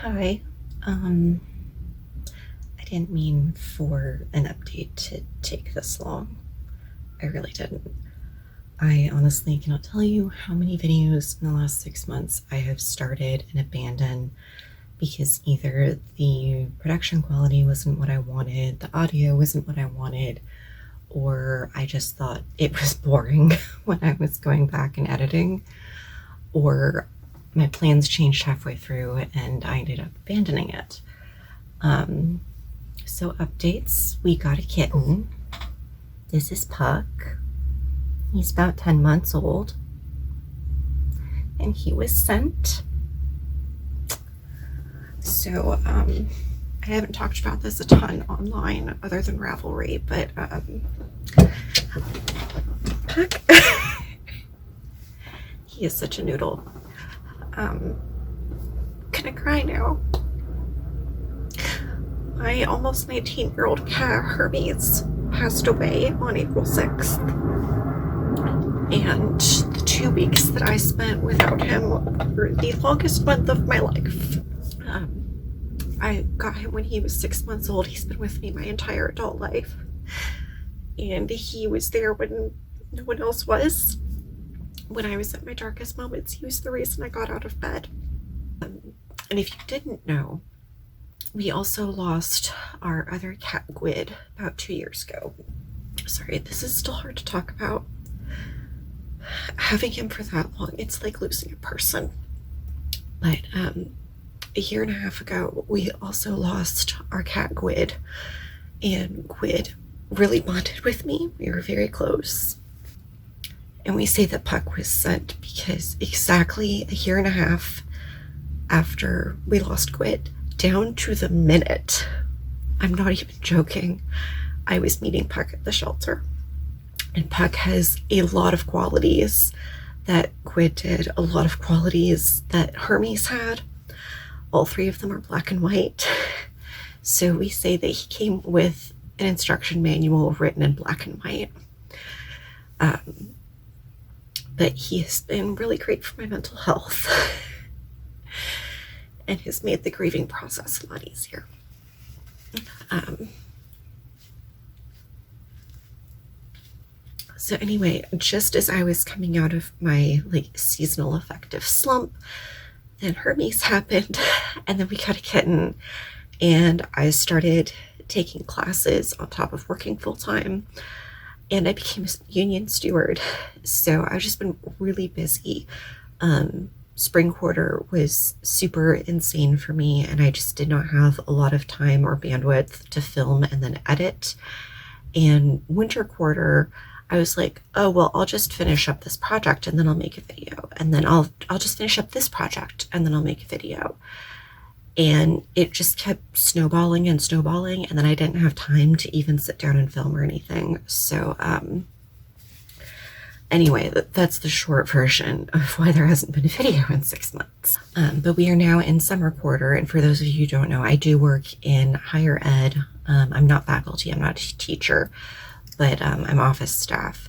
Hi. I didn't mean for an update to take this long. I really didn't. I honestly cannot tell you how many videos in the last 6 months I have started and abandoned because either the production quality wasn't what I wanted, the audio wasn't what I wanted, or I just thought it was boring when I was going back and editing, or my plans changed halfway through and I ended up abandoning it. So updates, we got a kitten. This is Puck. He's about 10 months old. And he was sent. So I haven't talked about this a ton online other than Ravelry, but Puck, he is such a noodle. Can I cry now? My almost 19-year-old cat Hermes passed away on April 6th. And the 2 weeks that I spent without him were the longest month of my life. I got him when he was 6 months old. He's been with me my entire adult life. And he was there when no one else was. When I was at my darkest moments, he was the reason I got out of bed. And if you didn't know, we also lost our other cat, Gwyd, about 2 years ago. Sorry, this is still hard to talk about. Having him for that long, it's like losing a person. But a year and a half ago, we also lost our cat, Gwyd. And Gwyd really bonded with me. We were very close. And we say that Puck was sent because exactly a year and a half after we lost Gwyd, down to the minute, I'm not even joking, I was meeting Puck at the shelter. And Puck has a lot of qualities that Gwyd did, a lot of qualities that Hermes had. All 3 of them are black and white. So we say that he came with an instruction manual written in black and white. But he has been really great for my mental health. And has made the grieving process a lot easier. So anyway, just as I was coming out of my seasonal affective slump, then Hermes happened, and then we got a kitten, and I started taking classes on top of working full-time, and I became a union steward. So I've just been really busy. Spring quarter was super insane for me, and I just did not have a lot of time or bandwidth to film and then edit. And winter quarter, I was like, oh, well, I'll just finish up this project and then I'll make a video. And then I'll just finish up this project and then I'll make a video. And it just kept snowballing and snowballing, and then I didn't have time to even sit down and film or anything. So, anyway, that's the short version of why there hasn't been a video in 6 months. But we are now in summer quarter, and for those of you who don't know, I do work in higher ed. I'm not faculty, I'm not a teacher, but I'm office staff.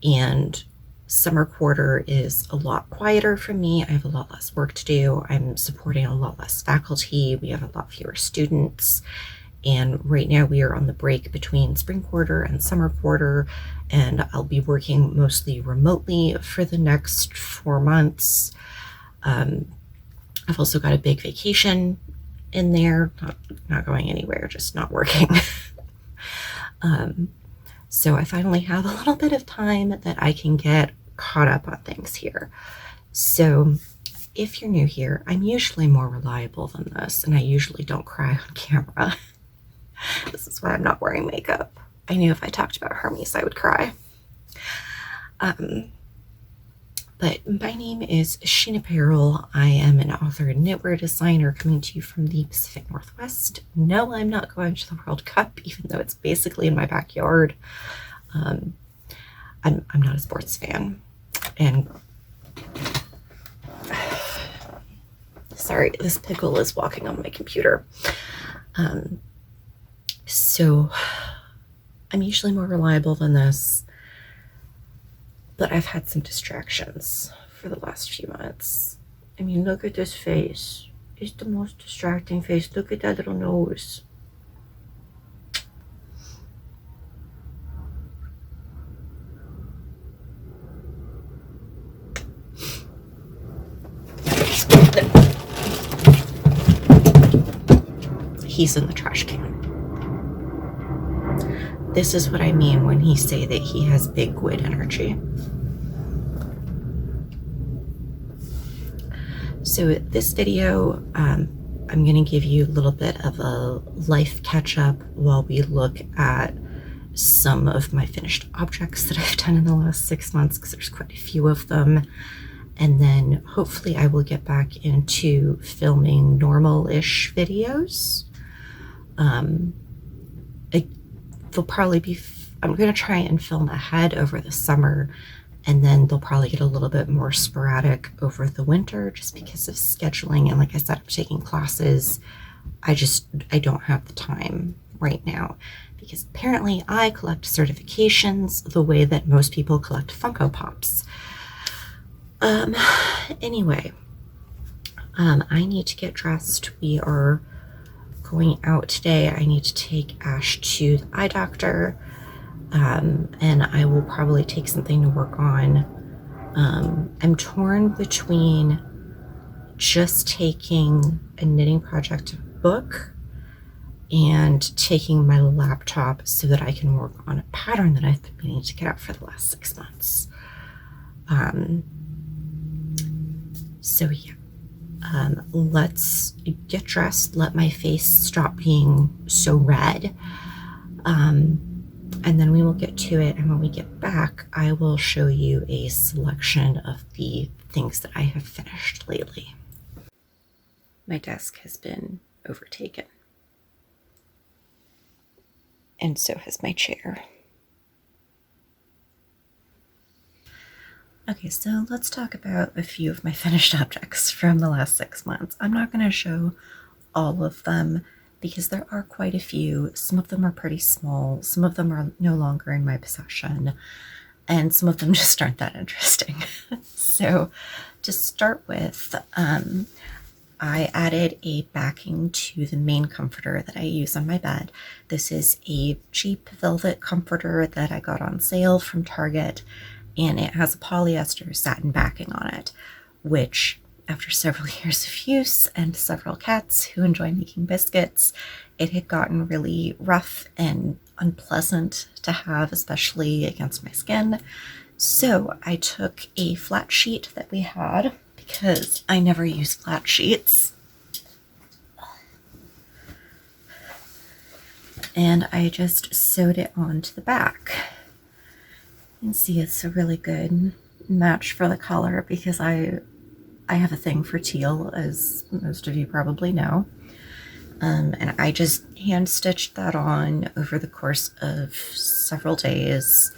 And summer quarter is a lot quieter for me. I have a lot less work to do. I'm supporting a lot less faculty. We have a lot fewer students. And right now we are on the break between spring quarter and summer quarter, and I'll be working mostly remotely for the next 4 months. I've also got a big vacation in there, not going anywhere, just not working. So I finally have a little bit of time that I can get caught up on things here. So if you're new here, I'm usually more reliable than this, and I usually don't cry on camera. This is why I'm not wearing makeup. I knew if I talked about Hermes, I would cry. But my name is Sheen Apparel. I am an author and knitwear designer coming to you from the Pacific Northwest. No, I'm not going to the World Cup, even though it's basically in my backyard. I'm not a sports fan. And sorry, this pickle is walking on my computer. So I'm usually more reliable than this, but I've had some distractions for the last few months. I mean, look at this face. is the most distracting face. Look at that little nose. He's in the trash can. This is what I mean when he say that he has big Gwyd energy. So this video, I'm going to give you a little bit of a life catch-up while we look at some of my finished objects that I've done in the last 6 months, because there's quite a few of them. And then hopefully I will get back into filming normal-ish videos. They'll probably be, I'm going to try and film ahead over the summer, and then they'll probably get a little bit more sporadic over the winter just because of scheduling. And like I said, I'm taking classes. I don't have the time right now, because apparently I collect certifications the way that most people collect Funko Pops. Anyway, I need to get dressed. We are going out today. I need to take Ash to the eye doctor, and I will probably take something to work on. I'm torn between just taking a knitting project book and taking my laptop so that I can work on a pattern that I've been meaning to get out for the last 6 months. So yeah. Let's get dressed, let my face stop being so red, and then we will get to it. And when we get back, I will show you a selection of the things that I have finished lately. My desk has been overtaken, and so has my chair. Okay, so let's talk about a few of my finished objects from the last 6 months. I'm not going to show all of them because there are quite a few. Some of them are pretty small, some of them are no longer in my possession, and some of them just aren't that interesting. So to start with, I added a backing to the main comforter that I use on my bed. This is a cheap velvet comforter that I got on sale from Target, and it has a polyester satin backing on it, which after several years of use and several cats who enjoy making biscuits, it had gotten really rough and unpleasant to have, especially against my skin. So I took a flat sheet that we had, because I never use flat sheets, and I just sewed it onto the back. You can see it's a really good match for the color, because I have a thing for teal, as most of you probably know. And I just hand stitched that on over the course of several days.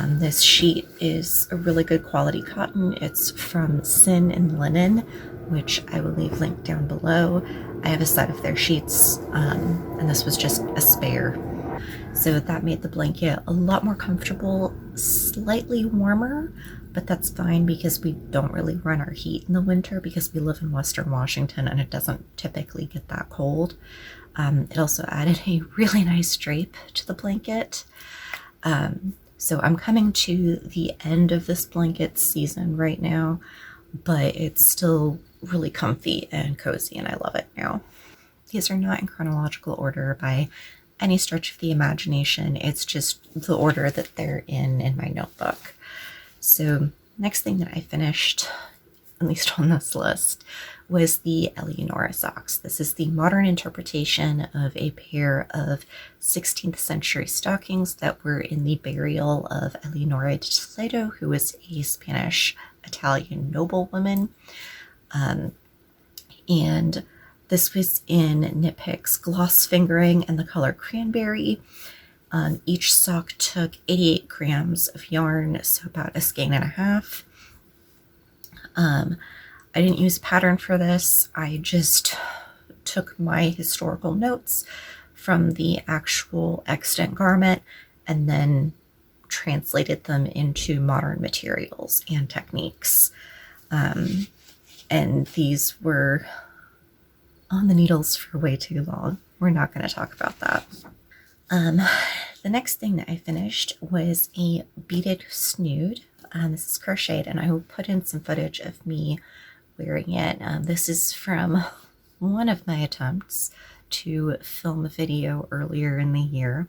This sheet is a really good quality cotton. It's from Sin and Linen, which I will leave linked down below. I have a set of their sheets, and this was just a spare. So that made the blanket a lot more comfortable, slightly warmer, but that's fine because we don't really run our heat in the winter because we live in Western Washington and it doesn't typically get that cold. It also added a really nice drape to the blanket. So I'm coming to the end of this blanket season right now, but it's still really comfy and cozy, and I love it now. These are not in chronological order by any stretch of the imagination. It's just the order that they're in my notebook. So next thing that I finished, at least on this list, was the Eleonora socks. This is the modern interpretation of a pair of 16th century stockings that were in the burial of Eleonora de Toledo, who was a Spanish-Italian noblewoman. And this was in Knit Picks gloss fingering and the color cranberry. Each sock took 88 grams of yarn, so about a skein and a half. I didn't use pattern for this. I just took my historical notes from the actual extant garment and then translated them into modern materials and techniques. And these were on the needles for way too long. We're not going to talk about that. The next thing that I finished was a beaded snood. This is crocheted, and I will put in some footage of me wearing it. This is from one of my attempts to film a video earlier in the year.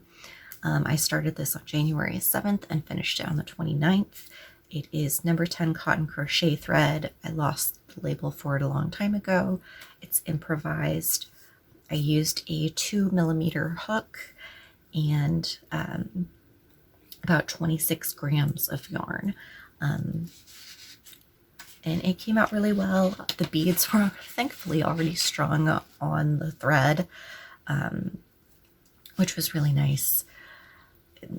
I started this on January 7th and finished it on the 29th. It is number 10 cotton crochet thread. I lost the label for it a long time ago. It's improvised. I used a 2mm hook and about 26 grams of yarn. And it came out really well. The beads were thankfully already strung on the thread, which was really nice.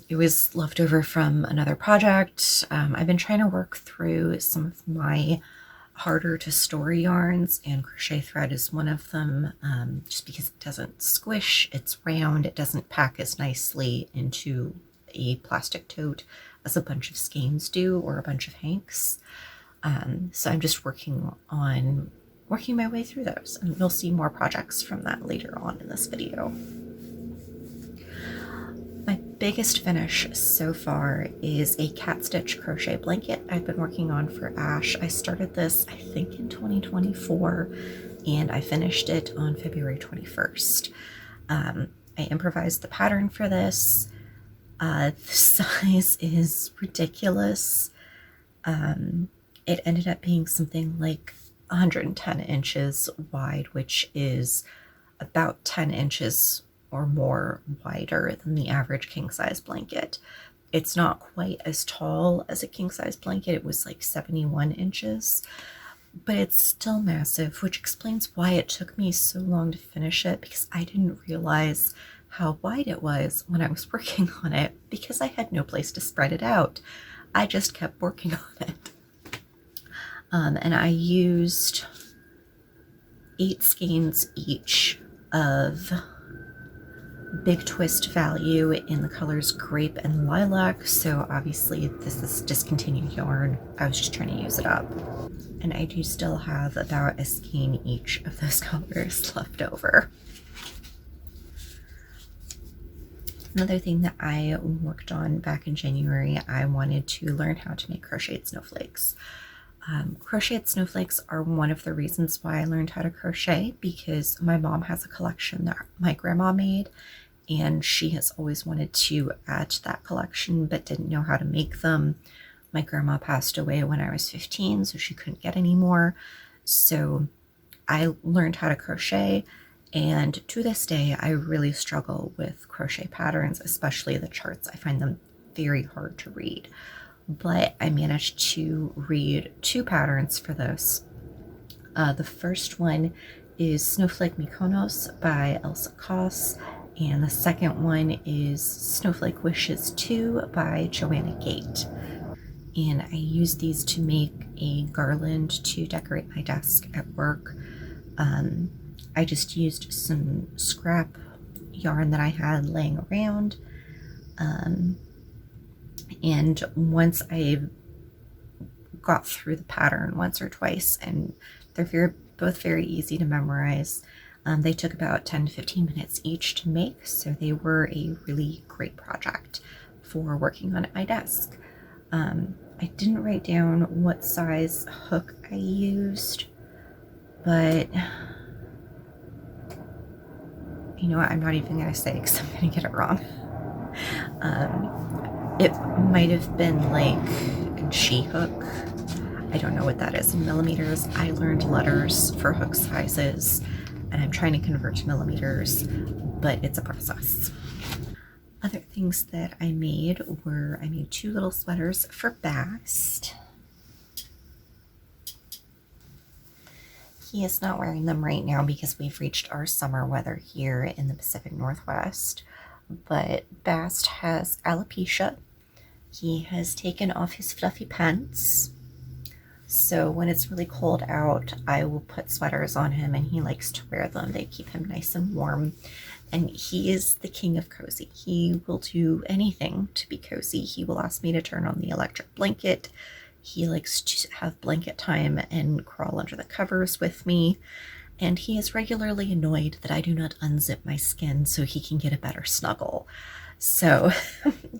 It was left over from another project. I've been trying to work through some of my harder to store yarns, and crochet thread is one of them, just because it doesn't squish, it's round, it doesn't pack as nicely into a plastic tote as a bunch of skeins do, or a bunch of hanks. So I'm just working my way through those, and you'll see more projects from that later on in this video. My biggest finish so far is a cat stitch crochet blanket I've been working on for Ash. I started this, I think, in 2024, and I finished it on February 21st. I improvised the pattern for this. The size is ridiculous. It ended up being something like 110 inches wide, which is about 10 inches or more wider than the average king size blanket. It's not quite as tall as a king size blanket. It was like 71 inches, but it's still massive, which explains why it took me so long to finish it, because I didn't realize how wide it was when I was working on it, because I had no place to spread it out. I just kept working on it. And I used 8 skeins each of Big Twist value in the colors grape and lilac, so obviously this is discontinued yarn. I was just trying to use it up. And I do still have about a skein each of those colors left over. Another thing that I worked on back in January, I wanted to learn how to make crocheted snowflakes. Crocheted snowflakes are one of the reasons why I learned how to crochet, because my mom has a collection that my grandma made, and she has always wanted to add to that collection but didn't know how to make them. My grandma passed away when I was 15, so she couldn't get any more. So I learned how to crochet, and to this day I really struggle with crochet patterns, especially the charts. I find them very hard to read. But I managed to read 2 patterns for this. The first one is Snowflake Mykonos by Elsa Koss, and the second one is Snowflake Wishes 2 by Joanna Gate. And I used these to make a garland to decorate my desk at work. I just used some scrap yarn that I had laying around. And once I got through the pattern once or twice, and they're both very easy to memorize. They took about 10 to 15 minutes each to make, so they were a really great project for working on at my desk. I didn't write down what size hook I used, but you know what, I'm not even going to say because I'm going to get it wrong. It might have been like a G hook. I don't know what that is in millimeters. I learned letters for hook sizes, and I'm trying to convert to millimeters, but it's a process. Other things that I made were, I made 2 little sweaters for Bast. He is not wearing them right now because we've reached our summer weather here in the Pacific Northwest. But Bast has alopecia. He has taken off his fluffy pants. So when it's really cold out, I will put sweaters on him, and he likes to wear them. They keep him nice and warm. And he is the king of cozy. He will do anything to be cozy. He will ask me to turn on the electric blanket. He likes to have blanket time and crawl under the covers with me. and he is regularly annoyed that I do not unzip my skin so he can get a better snuggle. So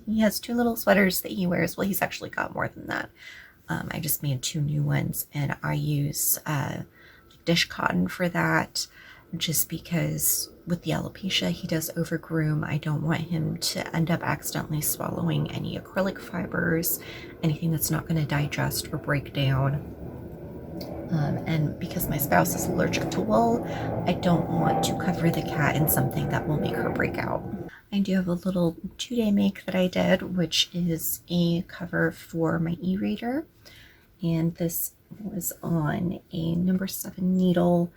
he has 2 little sweaters that he wears. Well, he's actually got more than that. I just made 2 new ones, and I use dish cotton for that, just because with the alopecia he does overgroom. I don't want him to end up accidentally swallowing any acrylic fibers, anything that's not going to digest or break down. And because my spouse is allergic to wool, I don't want to cover the cat in something that will make her break out. I do have a little 2-day make that I did, which is a cover for my e-reader. And this was on a number 7 needle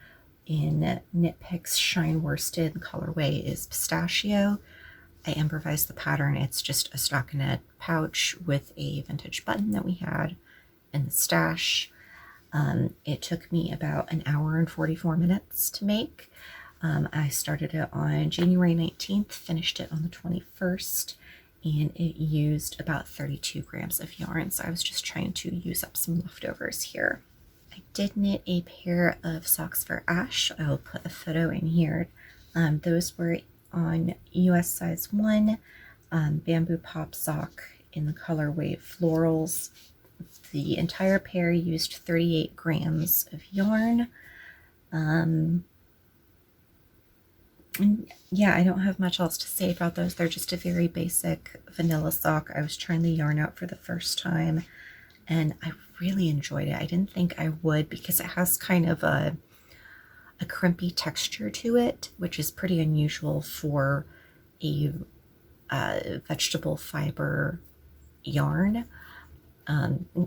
in Knit Picks Shine Worsted. The colorway is pistachio. I improvised the pattern. It's just a stockinette pouch with a vintage button that we had in the stash. It took me about an hour and 44 minutes to make. I started it on January 19th, finished it on the 21st, and it used about 32 grams of yarn. So I was just trying to use up some leftovers here. I did knit a pair of socks for Ash. I will put a photo in here. Those were on US size 1, bamboo pop sock in the colorway Florals. The entire pair used 38 grams of yarn. And yeah, I don't have much else to say about those. They're just a very basic vanilla sock. I was trying the yarn out for the first time, and I really enjoyed it. I didn't think I would, because it has kind of a crimpy texture to it, which is pretty unusual for a vegetable fiber yarn.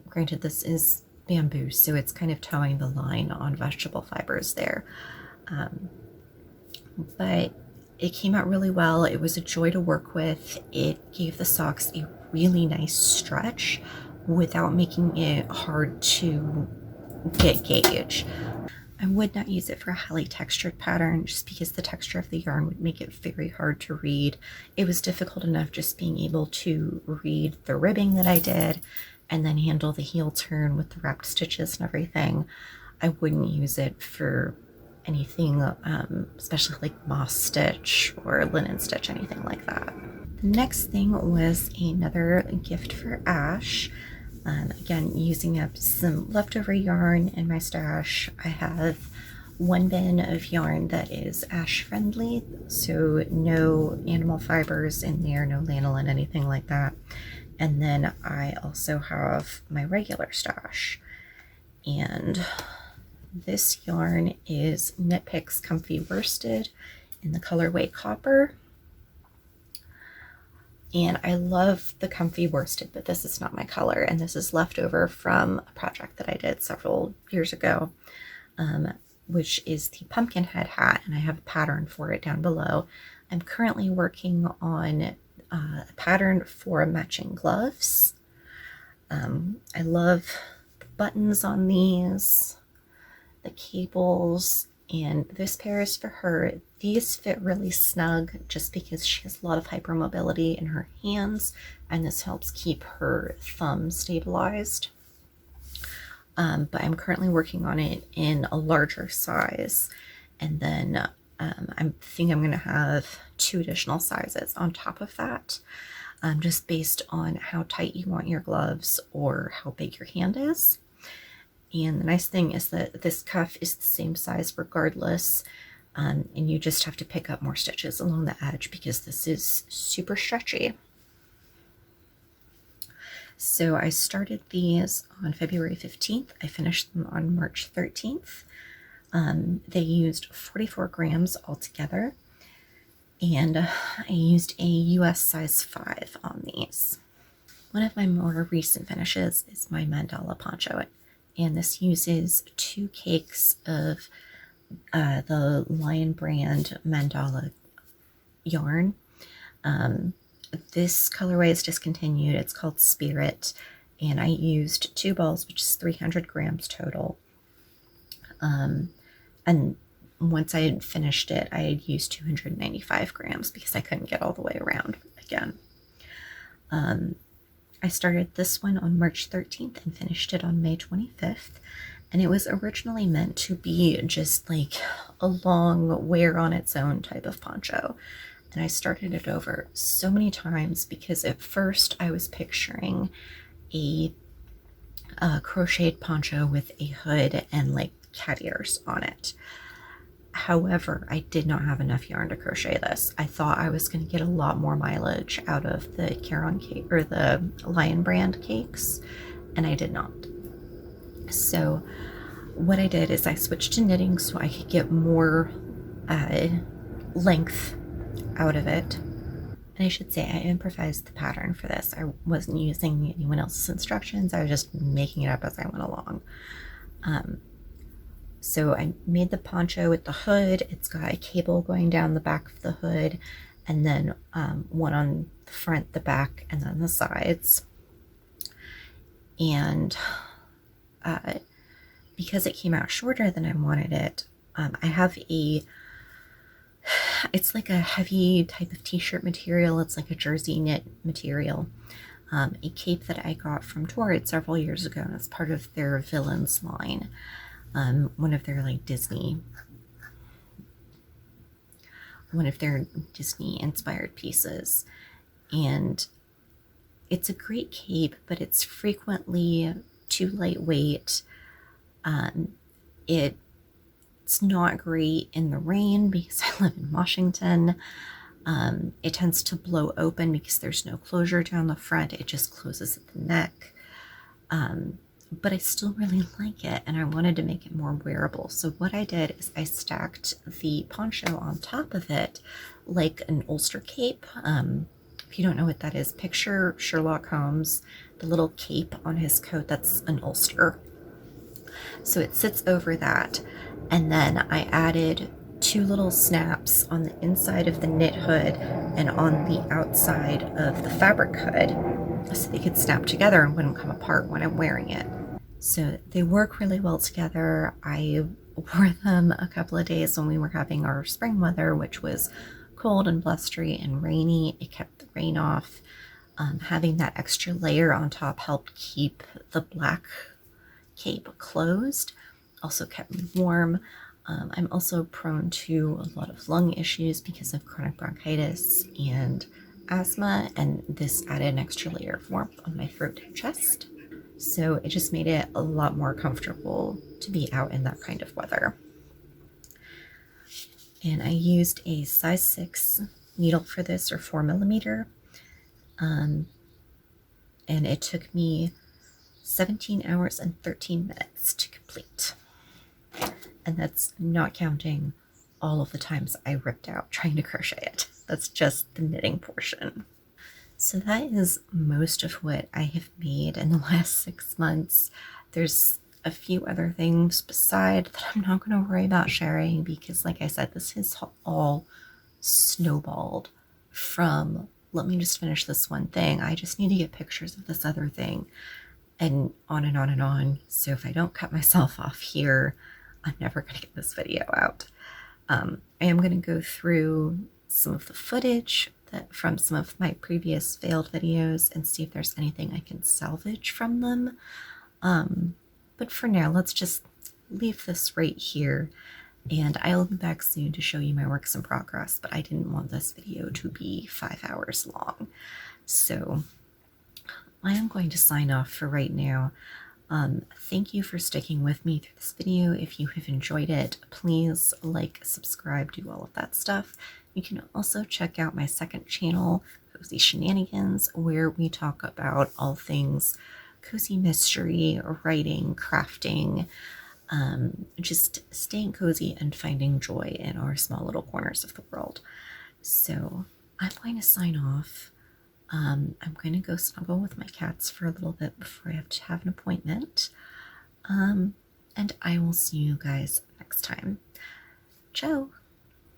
Granted, this is bamboo, so it's kind of towing the line on vegetable fibers there. But it came out really well. It was a joy to work with. It gave the socks a really nice stretch without making it hard to get gauge. I would not use it for a highly textured pattern, just because the texture of the yarn would make it very hard to read. It was difficult enough just being able to read the ribbing that I did and then handle the heel turn with the wrapped stitches and everything. I wouldn't use it for anything, especially like moss stitch or linen stitch, anything like that. The next thing was another gift for Ash. Again, using up some leftover yarn in my stash. I have 1 bin of yarn that is Ash friendly, so no animal fibers in there, no lanolin, anything like that. And then I also have my regular stash. And this yarn is Knit Picks Comfy Worsted in the colorway Copper. And I love the comfy worsted, but this is not my color. And this is leftover from a project that I did several years ago, which is the pumpkin head hat. And I have a pattern for it down below. I'm currently working on a pattern for matching gloves. I love the buttons on these, the cables, and this pair is for her. These fit really snug just because she has a lot of hypermobility in her hands, and this helps keep her thumb stabilized. But I'm currently working on it in a larger size, and then I think I'm going to have 2 additional sizes on top of that, just based on how tight you want your gloves or how big your hand is. And the nice thing is that this cuff is the same size regardless, and you just have to pick up more stitches along the edge because this is super stretchy. So I started these on February 15th. I finished them on March 13th. They used 44 grams altogether, and I used a US size 5 on these. One of my more recent finishes is my mandala poncho, and this uses 2 cakes of the Lion brand mandala yarn. This colorway is discontinued. It's called Spirit, and I used 2 balls, which is 300 grams total. And once I had finished it, I had used 295 grams because I couldn't get all the way around again. I started this one on March 13th and finished it on May 25th. And it was originally meant to be just like a long wear on its own type of poncho. And I started it over so many times because at first I was picturing a crocheted poncho with a hood and like cat ears on it. However, I did not have enough yarn to crochet this. I thought I was going to get a lot more mileage out of the Caron cake or the Lion brand cakes, and I did not. So what I did is I switched to knitting so I could get more length out of it. And I should say I improvised the pattern for this. I wasn't using anyone else's instructions. I was just making it up as I went along. So I made the poncho with the hood. It's got a cable going down the back of the hood, and then one on the front, the back, and then the sides. And because it came out shorter than I wanted it, I have it's like a heavy type of t-shirt material. It's like a jersey knit material. A cape that I got from Torrid several years ago, and it's part of their Villains line. One of their Disney inspired pieces. And it's a great cape, but it's frequently too lightweight. It's not great in the rain because I live in Washington. It tends to blow open because there's no closure down the front. It just closes at the neck. But I still really like it, and I wanted to make it more wearable. So what I did is I stacked the poncho on top of it like an Ulster cape. If you don't know what that is, picture Sherlock Holmes, the little cape on his coat, that's an Ulster. So it sits over that, and then I added 2 little snaps on the inside of the knit hood and on the outside of the fabric hood so they could snap together and wouldn't come apart when I'm wearing it. So they work really well together. I wore them a couple of days when we were having our spring weather, which was cold and blustery and rainy. It kept the rain off. Having that extra layer on top helped keep the black cape closed, also kept me warm. I'm also prone to a lot of lung issues because of chronic bronchitis and asthma, and this added an extra layer of warmth on my throat and chest. So it just made it a lot more comfortable to be out in that kind of weather. And I used a size 6 needle for this, or 4mm. And it took me 17 hours and 13 minutes to complete. And that's not counting all of the times I ripped out trying to crochet it. That's just the knitting portion. So that is most of what I have made in the last 6 months. There's a few other things beside that I'm not going to worry about sharing because, like I said, this is all snowballed from, let me just finish this one thing. I just need to get pictures of this other thing, and on and on and on. So if I don't cut myself off here, I'm never going to get this video out. I am going to go through some of the footage from some of my previous failed videos and see if there's anything I can salvage from them. But for now, let's just leave this right here, and I'll be back soon to show you my works in progress, but I didn't want this video to be 5 hours long. So I am going to sign off for right now. Thank you for sticking with me through this video. If you have enjoyed it, please like, subscribe, do all of that stuff. You can also check out my second channel, Cozy Shenanigans, where we talk about all things cozy mystery, writing, crafting, just staying cozy and finding joy in our small little corners of the world. So I'm going to sign off. I'm going to go snuggle with my cats for a little bit before I have to have an appointment. And I will see you guys next time. Ciao!